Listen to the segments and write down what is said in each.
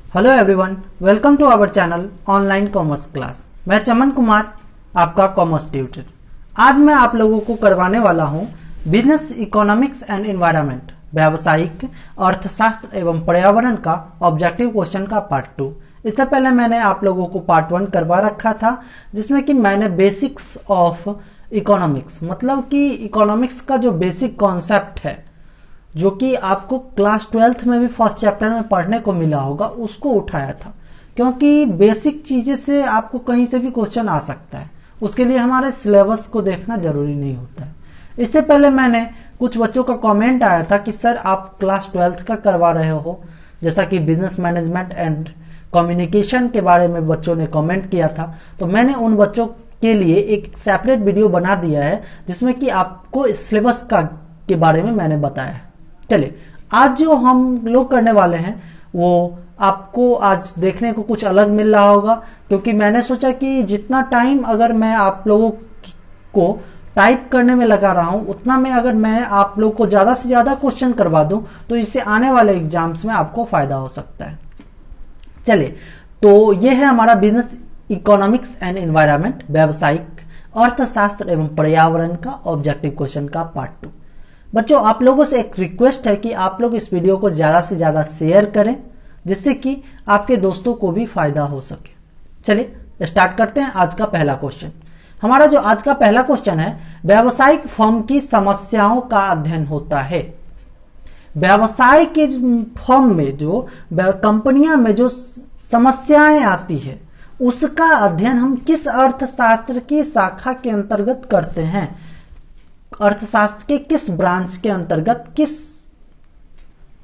Hello everyone, welcome to our channel online commerce class. मैं चमन कुमार, आपका commerce tutor. आज मैं आप लोगों को करवाने वाला हूं बिजनेस इकोनॉमिक्स एंड एनवायरनमेंट, व्यावसायिक अर्थशास्त्र एवं पर्यावरण का ऑब्जेक्टिव क्वेश्चन का पार्ट 2। इससे पहले मैंने आप लोगों को पार्ट 1 करवा रखा था, जिसमें कि मैंने बेसिक्स ऑफ इकोनॉमिक्स, मतलब कि इकोनॉमिक्स का जो बेसिक कॉन्सेप्ट है, जो कि आपको क्लास 12th में भी फर्स्ट चैप्टर में पढ़ने को मिला होगा, उसको उठाया था। क्योंकि बेसिक चीजें से आपको कहीं से भी क्वेश्चन आ सकता है, उसके लिए हमारे सिलेबस को देखना जरूरी नहीं होता है। इससे पहले मैंने कुछ बच्चों का कमेंट आया था कि सर आप क्लास 12th का करवा रहे हो, जैसा कि बिजनेस मैनेजमेंट एंड कम्युनिकेशन के बारे में बच्चों ने कमेंट किया था। तो मैंने उन बच्चों के लिए एक सेपरेट वीडियो बना दिया है, जिसमें कि आपको सिलेबस का के बारे में मैंने बताया है। चलिए, आज जो हम लोग करने वाले हैं वो आपको आज देखने को कुछ अलग मिल रहा होगा, क्योंकि मैंने सोचा कि जितना टाइम अगर मैं आप लोगों को टाइप करने में लगा रहा हूं, उतना में अगर मैं आप लोग को ज्यादा से ज्यादा क्वेश्चन करवा दूं तो इससे आने वाले एग्जाम्स में आपको फायदा हो सकता है। चलिए, तो यह है हमारा बिजनेस इकोनॉमिक्स एंड एनवायरनमेंट, व्यावसायिक अर्थशास्त्र एवं पर्यावरण का ऑब्जेक्टिव क्वेश्चन का पार्ट 2। बच्चों, आप लोगों से एक रिक्वेस्ट है कि आप लोग इस वीडियो को ज्यादा से ज्यादा शेयर करें, जिससे कि आपके दोस्तों को भी फायदा हो सके। चलिए स्टार्ट करते हैं आज का पहला क्वेश्चन। हमारा जो आज का पहला क्वेश्चन है, व्यावसायिक फर्म की समस्याओं का अध्ययन होता है। व्यवसाय के फर्म में जो कंपनियां में जो समस्याएं आती है, उसका अध्ययन हम किस अर्थशास्त्र की शाखा के अंतर्गत करते हैं, अर्थशास्त्र के किस ब्रांच के अंतर्गत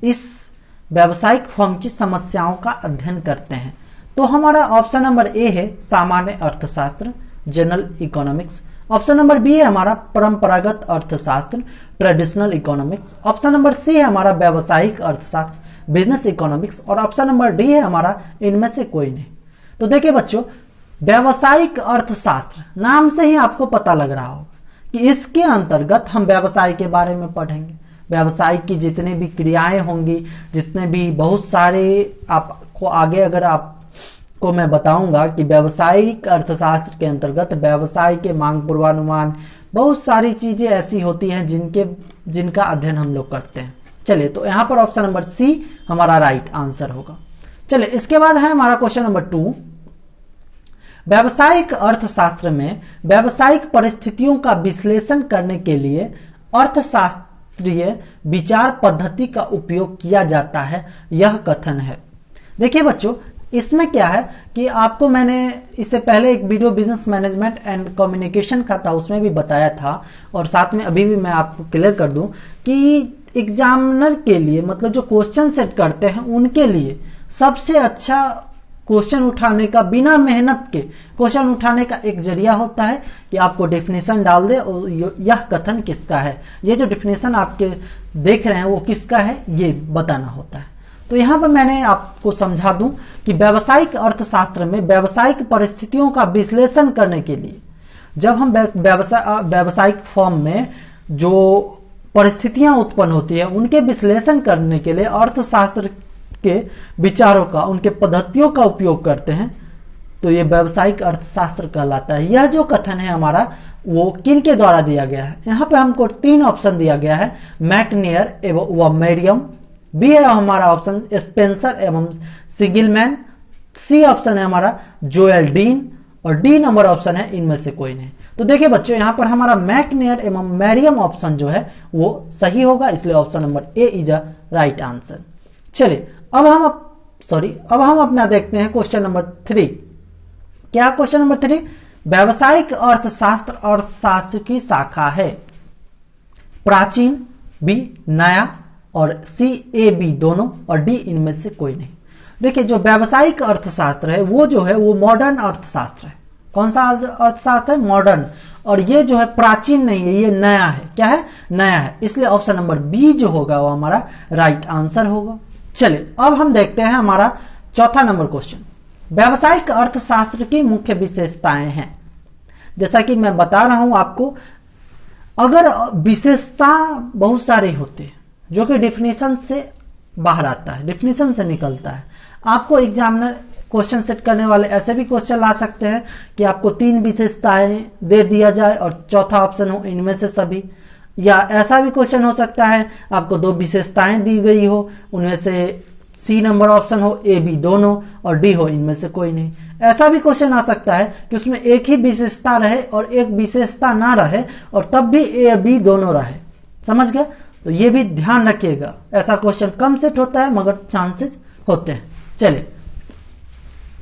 इस व्यावसायिक फर्म की समस्याओं का अध्ययन करते हैं। तो हमारा ऑप्शन नंबर ए है सामान्य अर्थशास्त्र, general economics. Option number B है हमारा परंपरागत अर्थशास्त्र, traditional economics. Option number C है हमारा व्यावसायिक अर्थशास्त्र, बिजनेस इकोनॉमिक्स। और ऑप्शन नंबर डी है हमारा इनमें से कोई नहीं। तो देखिए बच्चों, व्यावसायिक अर्थशास्त्र नाम से ही आपको पता लग रहा हो कि इसके अंतर्गत हम व्यवसाय के बारे में पढ़ेंगे। व्यवसाय की जितनी भी क्रियाएं होंगी, जितने भी बहुत सारे आपको आगे अगर आपको मैं बताऊंगा कि व्यावसायिक अर्थशास्त्र के अंतर्गत व्यवसाय के मांग पूर्वानुमान, बहुत सारी चीजें ऐसी होती हैं जिनका अध्ययन हम लोग करते हैं। चलिए, तो यहां पर ऑप्शन नंबर सी हमारा राइट आंसर होगा। चलिए, इसके बाद है हमारा क्वेश्चन नंबर 2। व्यावसायिक अर्थशास्त्र में व्यावसायिक परिस्थितियों का विश्लेषण करने के लिए अर्थशास्त्रीय विचार पद्धति का उपयोग किया जाता है, यह कथन है। देखिए बच्चों, इसमें क्या है कि आपको मैंने इससे पहले एक video business management and communication का था, उसमें भी बताया था, और साथ में अभी भी मैं आपको क्लियर कर दूं कि एग्जामिनर के लिए, मतलब जो क्वेश्चन सेट करते हैं उनके लिए सबसे अच्छा क्वेश्चन उठाने का, बिना मेहनत के क्वेश्चन उठाने का एक जरिया होता है कि आपको डेफिनेशन डाल दे और यह कथन किसका है, ये जो डेफिनेशन आपके देख रहे हैं वो किसका है, ये बताना होता है। तो यहां पर मैंने आपको समझा दूं कि व्यावसायिक अर्थशास्त्र में व्यावसायिक परिस्थितियों का विश्लेषण करने के लिए, जब हम व्यावसायिक फर्म में जो परिस्थितियां उत्पन्न होती है उनके विश्लेषण करने के लिए अर्थशास्त्र के विचारों का, उनके पद्धतियों का उपयोग करते हैं, तो ये व्यावसायिक अर्थशास्त्र कहलाता है। यह जो कथन है हमारा, वो किन के द्वारा दिया गया है? यहां पे हमको 3 ऑप्शन दिया गया है, मैकनियर एवं मेरियम। बी है हमारा ऑप्शन स्पेंसर एवं सिगिलमैन। सी ऑप्शन है हमारा जोएल डीन, और डी नंबर ऑप्शन है इनमें से कोई नहीं। तो देखिए बच्चों, यहां पर हमारा मैकनियर एवं मेरियम ऑप्शन जो है वो सही होगा, इसलिए option number A is a right answer. चलिए, अब हम अपना देखते हैं क्वेश्चन नंबर 3। क्या क्वेश्चन नंबर 3? व्यावसायिक अर्थशास्त्र अर्थशास्त्र की शाखा है। प्राचीन, बी नया, और सी ए बी दोनों, और डी इनमें से कोई नहीं। देखिए, जो व्यावसायिक अर्थशास्त्र है वो जो है वो मॉडर्न अर्थशास्त्र है। कौन सा अर्थशास्त्र है? मॉडर्न। और ये जो है प्राचीन नहीं है, ये नया है। क्या है? नया है। इसलिए ऑप्शन नंबर बी जो होगा वो हमारा राइट आंसर होगा। चलिए, अब हम देखते हैं हमारा चौथा नंबर क्वेश्चन। व्यावसायिक अर्थशास्त्र की मुख्य विशेषताएं हैं। जैसा कि मैं बता रहा हूं आपको, अगर विशेषता बहुत सारी होती है जो कि डेफिनेशन से बाहर आता है, डिफिनीशन से निकलता है। आपको एग्जामिनर क्वेश्चन सेट करने वाले ऐसे भी क्वेश्चन ला सकते हैं कि आपको 3 विशेषताएं दे दिया जाए और चौथा ऑप्शन हो इनमें से सभी, या ऐसा भी क्वेश्चन हो सकता है आपको 2 विशेषताएं दी गई हो, उनमें से सी नंबर ऑप्शन हो, ए बी दोनों, और डी हो इनमें से कोई नहीं। ऐसा भी क्वेश्चन आ सकता है कि उसमें एक ही विशेषता रहे और एक विशेषता ना रहे और तब भी ए बी दोनों रहे। समझ गए? तो ये भी ध्यान रखिएगा, ऐसा क्वेश्चन कम सेट होता है मगर चांसेस होते हैं। चलिए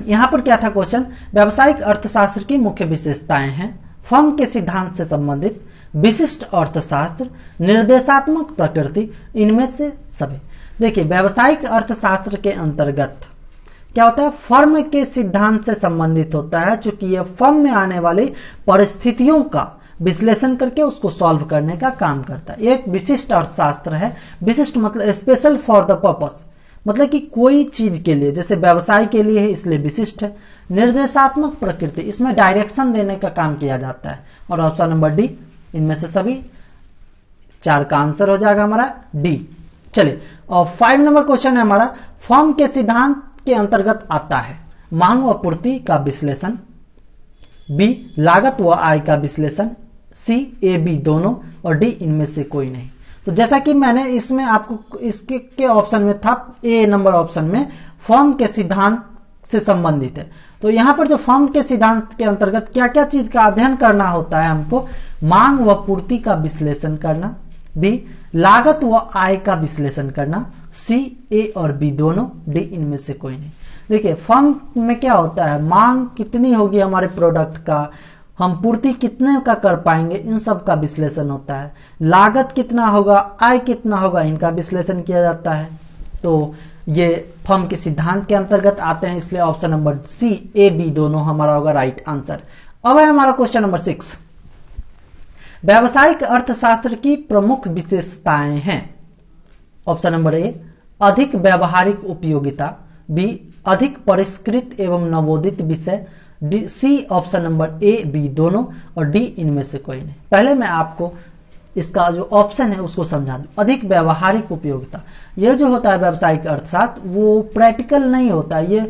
यहां पर क्या था क्वेश्चन, व्यावसायिक अर्थशास्त्र की मुख्य विशेषताएं हैं, फर्म के सिद्धांत से संबंधित, विशिष्ट अर्थशास्त्र, निर्देशात्मक प्रकृति, इनमें से सभी। देखिए व्यावसायिक अर्थशास्त्र के अंतर्गत क्या होता है, फर्म के सिद्धांत से संबंधित होता है, चूंकि यह फर्म में आने वाली परिस्थितियों का विश्लेषण करके उसको सॉल्व करने का काम करता है। एक विशिष्ट अर्थशास्त्र है, विशिष्ट मतलब स्पेशल फॉर द पर्पस, मतलब कि कोई चीज के लिए, जैसे व्यवसाय के लिए है इसलिए विशिष्ट है। निर्देशात्मक प्रकृति, इसमें डायरेक्शन देने का काम किया जाता है। और ऑप्शन नंबर डी, इनमें से सभी, 4 का आंसर हो जाएगा हमारा डी। चलिए और 5 नंबर क्वेश्चन है हमारा, फर्म के सिद्धांत के अंतर्गत आता है मांग व पूर्ति का विश्लेषण, बी लागत व आय का विश्लेषण, सी ए बी दोनों, और डी इनमें से कोई नहीं। तो जैसा कि मैंने इसमें आपको इसके के ऑप्शन में था, ए नंबर ऑप्शन में फर्म के सिद्धांत से संबंधित है। तो यहां पर जो फर्म के सिद्धांत के अंतर्गत क्या क्या चीज का अध्ययन करना होता है हमको, मांग व पूर्ति का विश्लेषण करना, बी लागत व आय का विश्लेषण करना, सी ए और बी दोनों, डी इनमें से कोई नहीं। देखिए फर्म में क्या होता है, मांग कितनी होगी हमारे प्रोडक्ट का, हम पूर्ति कितने का कर पाएंगे, इन सब का विश्लेषण होता है। लागत कितना होगा, आय कितना होगा, इनका विश्लेषण किया जाता है। तो ये फर्म के सिद्धांत के अंतर्गत आते हैं, इसलिए option number C A B दोनों हमारा होगा राइट आंसर। अब है हमारा क्वेश्चन नंबर 6, व्यावसायिक अर्थशास्त्र की प्रमुख विशेषताएं हैं। ऑप्शन नंबर ए अधिक व्यावहारिक उपयोगिता, बी अधिक परिष्कृत एवं नवोदित विषय, D C option number A B दोनों, और डी इनमें से कोई नहीं। पहले मैं आपको इसका जो ऑप्शन है उसको समझा दूं। अधिक व्यावहारिक उपयोगिता, यह जो होता है व्यावसायिक अर्थशास्त्र वो प्रैक्टिकल नहीं होता। ये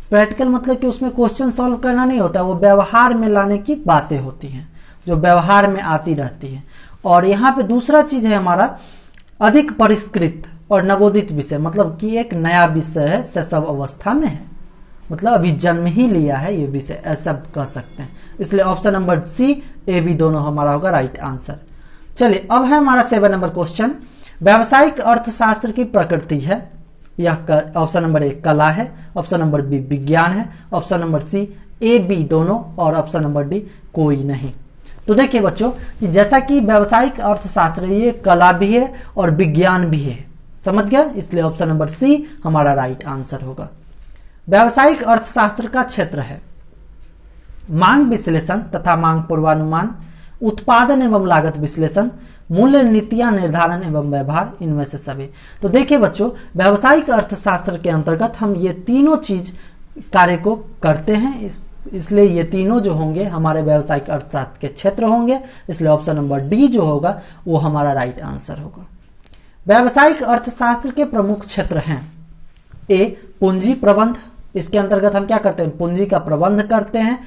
प्रैक्टिकल मतलब कि उसमें क्वेश्चन सॉल्व करना नहीं होता, वो व्यवहार में लाने की बातें होती हैं जो व्यवहार में आती रहती है। और यहाँ पे दूसरा चीज है हमारा अधिक परिष्कृत और नवोदित विषय, मतलब कि एक नया विषय है, शैशव अवस्था में है, मतलब अभी जन्म ही लिया है ये विषय, ऐसा कह सकते हैं। इसलिए option number C A B दोनों हमारा होगा राइट आंसर। चलिए अब है हमारा 7 नंबर क्वेश्चन, व्यावसायिक अर्थशास्त्र की प्रकृति है, यह ऑप्शन नंबर ए कला है, ऑप्शन नंबर बी विज्ञान है, option number C A B दोनों, और ऑप्शन नंबर डी कोई नहीं। तो देखिए बच्चों कि जैसा कि व्यावसायिक अर्थशास्त्र ये कला भी है और विज्ञान भी है, समझ गया, इसलिए ऑप्शन नंबर सी हमारा राइट आंसर होगा। व्यावसायिक अर्थशास्त्र का क्षेत्र है मांग विश्लेषण तथा मांग पूर्वानुमान, उत्पादन एवं लागत विश्लेषण, मूल्य नीतियां निर्धारण एवं व्यवहार, इनमें से सभी। तो देखिए बच्चों व्यावसायिक अर्थशास्त्र के अंतर्गत हम ये तीनों चीज कार्य को करते हैं, इसलिए ये तीनों जो होंगे हमारे व्यावसायिक अर्थशास्त्र के क्षेत्र होंगे, इसलिए ऑप्शन नंबर डी जो होगा वो हमारा राइट आंसर होगा। व्यावसायिक अर्थशास्त्र के प्रमुख क्षेत्र हैं, ए पूंजी प्रबंध, इसके अंतर्गत हम क्या करते हैं, पूंजी का प्रबंध करते हैं।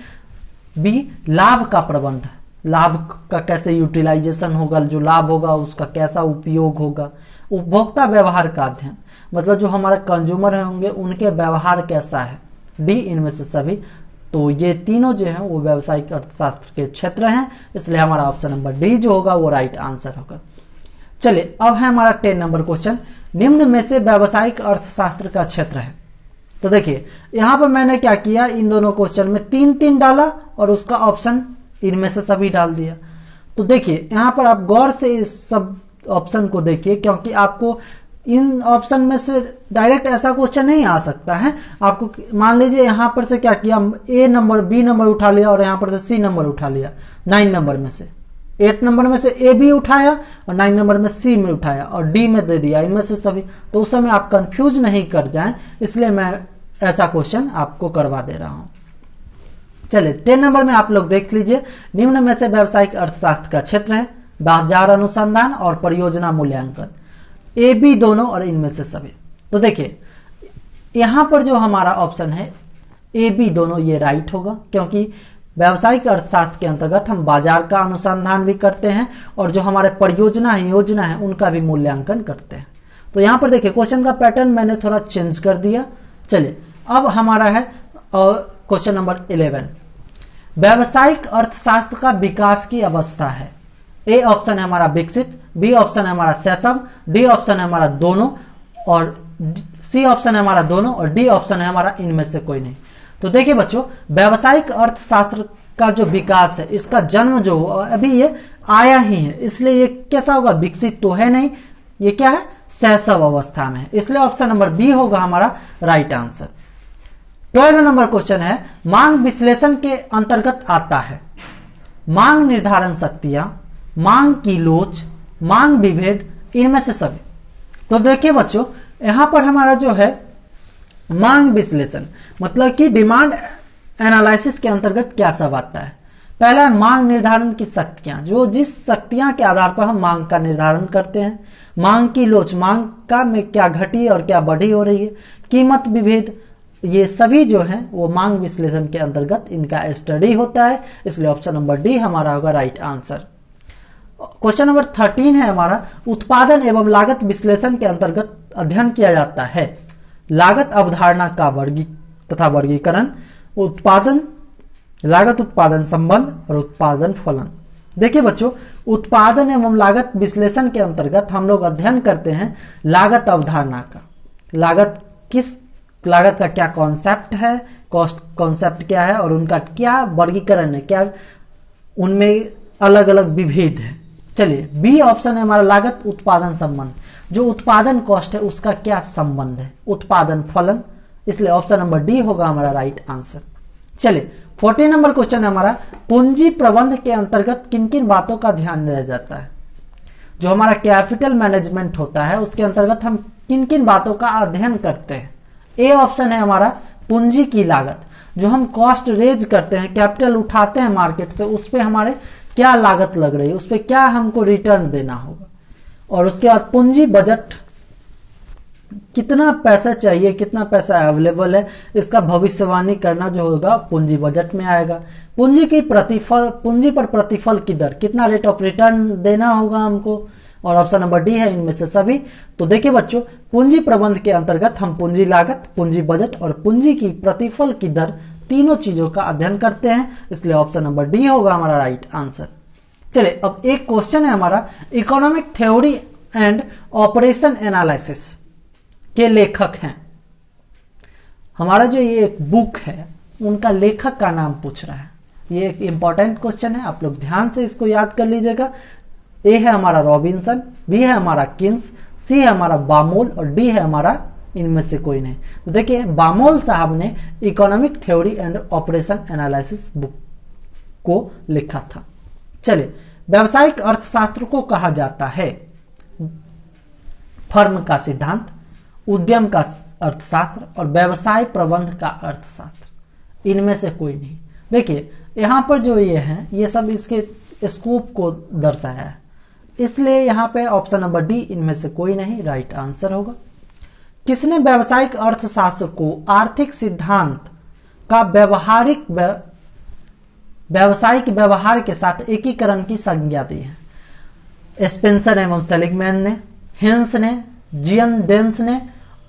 बी लाभ का प्रबंध, लाभ का कैसे यूटिलाइजेशन होगा, जो लाभ होगा उसका कैसा उपयोग होगा। उपभोक्ता व्यवहार का अध्ययन, मतलब जो हमारे कंज्यूमर होंगे उनके व्यवहार कैसा है, डी इनमें से सभी। तो ये तीनों जो है वो व्यावसायिक अर्थशास्त्र के क्षेत्र हैं, इसलिए हमारा ऑप्शन नंबर डी जो होगा वो राइट आंसर होगा। चलिए अब है हमारा 10 नंबर क्वेश्चन, निम्न में से व्यावसायिक अर्थशास्त्र का क्षेत्र है। तो देखिए यहां पर मैंने क्या किया, इन दोनों क्वेश्चन में 3-3 डाला और उसका ऑप्शन इनमें से सभी डाल दिया। तो देखिए यहां पर आप गौर से इस सब ऑप्शन को देखिए, क्योंकि आपको इन ऑप्शन में से डायरेक्ट ऐसा क्वेश्चन नहीं आ सकता है। आपको मान लीजिए यहां पर से क्या किया, ए नंबर बी नंबर उठा लिया और यहां पर से सी नंबर उठा लिया, 9 नंबर में से 8 नंबर में से ए बी उठाया और 9 नंबर में सी में उठाया और डी में दे दिया, इनमें से सभी। तो उस समय आप कंफ्यूज नहीं कर जाएं, इसलिए मैं ऐसा क्वेश्चन आपको करवा दे रहा हूं। चलिए 10 नंबर में आप लोग देख लीजिए, निम्न में से व्यावसायिक अर्थशास्त्र का क्षेत्र है बाजार अनुसंधान और परियोजना मूल्यांकन, ए बी दोनों और इनमें से सभी। तो देखिए यहां पर जो हमारा ऑप्शन है ए बी दोनों ये राइट होगा, क्योंकि व्यावसायिक अर्थशास्त्र के अंतर्गत हम बाजार का अनुसंधान भी करते हैं और जो हमारे परियोजना है, योजना है, उनका भी मूल्यांकन करते हैं। तो यहां पर देखिए क्वेश्चन का पैटर्न मैंने थोड़ा चेंज कर दिया। चलिए अब हमारा है क्वेश्चन नंबर 11, व्यावसायिक अर्थशास्त्र का विकास की अवस्था है। ए ऑप्शन है हमारा विकसित, बी ऑप्शन है हमारा शैशव, डी ऑप्शन है हमारा दोनों, और सी ऑप्शन है हमारा दोनों, और डी ऑप्शन है हमारा इनमें से कोई नहीं। तो देखिए बच्चों, व्यावसायिक अर्थशास्त्र का जो विकास है, इसका जन्म जो अभी ये आया ही है, इसलिए ये कैसा होगा, विकसित तो है नहीं, ये क्या है, शैशव अवस्था में है, इसलिए ऑप्शन नंबर बी होगा हमारा राइट आंसर। 12 नंबर क्वेश्चन है, मांग विश्लेषण के अंतर्गत आता है मांग निर्धारण शक्तियां, मांग की लोच, मांग विभेद, इनमें से सभी। तो देखिए बच्चों, यहां पर हमारा जो है मांग विश्लेषण मतलब कि डिमांड एनालिसिस के अंतर्गत क्या सब आता है। पहला है मांग निर्धारण की शक्तियां, जो जिस शक्तियां के आधार पर हम मांग का निर्धारण करते हैं। मांग की लोच, मांग का में क्या घटी और क्या बढ़ी हो रही है। कीमत विभेद, ये सभी जो है वो मांग विश्लेषण के अंतर्गत इनका स्टडी होता है, इसलिए ऑप्शन नंबर डी हमारा होगा राइट आंसर। क्वेश्चन नंबर 13 है हमारा, उत्पादन एवं लागत विश्लेषण के अंतर्गत अध्ययन किया जाता है लागत अवधारणा का तथा वर्गीकरण, उत्पादन लागत उत्पादन संबंध और उत्पादन फलन। देखिए बच्चों, उत्पादन एवं लागत विश्लेषण के अंतर्गत हम लोग अध्ययन करते हैं लागत अवधारणा का। लागत का क्या कॉन्सेप्ट है, कॉस्ट कॉन्सेप्ट क्या है और उनका क्या वर्गीकरण है, क्या उनमें अलग अलग विभेद है। चलिए बी ऑप्शन है हमारा लागत उत्पादन संबंध, जो उत्पादन कॉस्ट है उसका क्या संबंध है, उत्पादन फलन, इसलिए ऑप्शन नंबर डी होगा हमारा राइट आंसर। चलिए 14 नंबर क्वेश्चन है हमारा, पूंजी प्रबंध के अंतर्गत किन किन बातों का ध्यान दिया जाता है। जो हमारा कैपिटल मैनेजमेंट होता है उसके अंतर्गत हम किन किन बातों का अध्ययन करते हैं। ए ऑप्शन है हमारा पूंजी की लागत, जो हम कॉस्ट रेज करते हैं, कैपिटल उठाते हैं मार्केट से, उस पर हमारे क्या लागत लग रही है, उस पर क्या हमको रिटर्न देना होगा। और उसके बाद पूंजी बजट, कितना पैसा चाहिए, कितना पैसा अवेलेबल है, इसका भविष्यवाणी करना जो होगा पूंजी बजट में आएगा। पूंजी पर प्रतिफल की दर, कितना रेट ऑफ रिटर्न देना होगा हमको, और ऑप्शन नंबर डी है इनमें से सभी। तो देखिए बच्चों, पूंजी प्रबंध के अंतर्गत हम पूंजी लागत, पूंजी बजट और पूंजी की प्रतिफल की दर, तीनों चीजों का अध्ययन करते हैं, इसलिए ऑप्शन नंबर डी होगा हमारा राइट आंसर। चलिए अब एक क्वेश्चन है हमारा, economic theory and operation analysis के लेखक हैं हमारा, जो ये एक बुक है उनका लेखक का नाम पूछ रहा है। ये एक इंपॉर्टेंट क्वेश्चन है, आप लोग ध्यान से इसको याद कर लीजिएगा। ए है हमारा रॉबिन्सन, बी है हमारा किन्स, सी है हमारा बामोल और डी है हमारा इनमें से कोई नहीं। तो देखिए बामोल साहब ने economic theory and operation analysis book को लिखा था। चलिए, व्यावसायिक अर्थशास्त्र को कहा जाता है फर्म का सिद्धांत, उद्यम का अर्थशास्त्र और व्यवसाय प्रबंध का अर्थशास्त्र, इनमें से कोई नहीं। देखिए यहां पर जो ये है ये सब इसके स्कोप को दर्शाया है, इसलिए यहां पे ऑप्शन नंबर डी इनमें से कोई नहीं राइट आंसर होगा। किसने व्यावसायिक अर्थशास्त्र को आर्थिक सिद्धांत का व्यावसायिक व्यवहार के साथ एकीकरण की संज्ञा दी है। स्पेंसर एवं सेलिगमैन ने, हिंस ने, जियन डेंस ने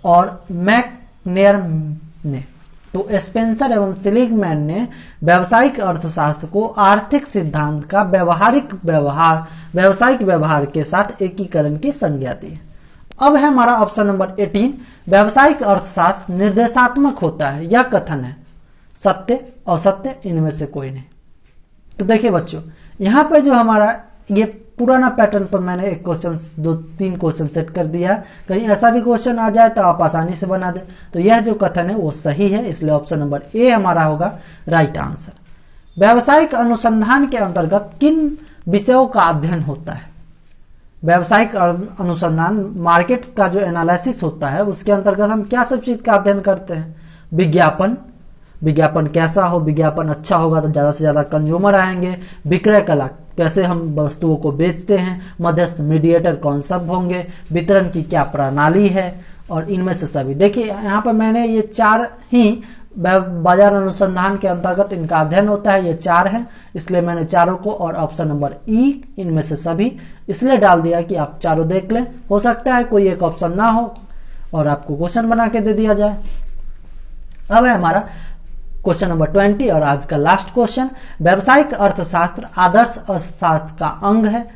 और मैकनेयर ने। तो स्पेंसर एवं सेलिगमैन ने व्यावसायिक अर्थशास्त्र को आर्थिक सिद्धांत का व्यावसायिक व्यवहार के साथ एकीकरण की संज्ञा दी है। अब है हमारा ऑप्शन नंबर 18, व्यावसायिक अर्थशास्त्र निर्देशात्मक होता है, यह कथन है सत्य असत्य, इनमें से कोई नहीं। तो देखिए बच्चों, यहां पर जो हमारा ये पुराना पैटर्न पर मैंने एक क्वेश्चन 2-3 क्वेश्चन सेट कर दिया है, कहीं ऐसा भी क्वेश्चन आ जाए तो आप आसानी से बना दें। तो यह जो कथन है वो सही है, इसलिए ऑप्शन नंबर ए हमारा होगा राइट आंसर। व्यावसायिक अनुसंधान के अंतर्गत किन विषयों का अध्ययन होता है। व्यावसायिक अनुसंधान, मार्केट का जो एनालिसिस होता है उसके अंतर्गत हम क्या सब चीज का अध्ययन करते हैं। विज्ञापन कैसा हो, विज्ञापन अच्छा होगा तो ज्यादा से ज्यादा कंज्यूमर आएंगे। विक्रय कला, कैसे हम वस्तुओं को बेचते हैं, मध्यस्थ मीडिएटर कौन सब होंगे, वितरण की क्या प्रणाली है, और इनमें से सभी। देखिए यहाँ पर मैंने ये 4 ही बाजार अनुसंधान के अंतर्गत इनका अध्ययन होता है, ये 4 है, इसलिए मैंने चारों को और ऑप्शन नंबर ई इनमें से सभी इसलिए डाल दिया कि आप चारों देख लें। हो सकता है कोई एक ऑप्शन ना हो और आपको क्वेश्चन बना के दे दिया जाए। अब है हमारा क्वेश्चन नंबर 20 और आज का लास्ट क्वेश्चन। व्यावसायिक अर्थशास्त्र आदर्श अर्थशास्त्र का अंग है।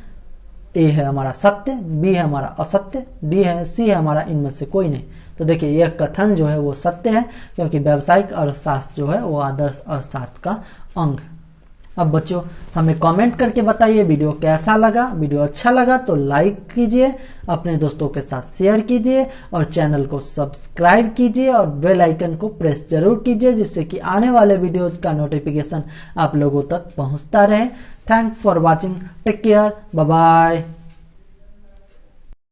ए है हमारा सत्य, बी है हमारा असत्य, डी है, सी है हमारा इनमें से कोई नहीं। तो देखिए यह कथन जो है वो सत्य है, क्योंकि व्यावसायिक अर्थशास्त्र जो है वो आदर्श अर्थशास्त्र का अंग है। अब बच्चों हमें कमेंट करके बताइए वीडियो कैसा लगा। वीडियो अच्छा लगा तो लाइक कीजिए, अपने दोस्तों के साथ शेयर कीजिए और चैनल को सब्सक्राइब कीजिए और बेल आइकन को प्रेस जरूर कीजिए, जिससे कि आने वाले वीडियोज का नोटिफिकेशन आप लोगों तक पहुंचता रहे। Thanks for watching, take care, bye bye.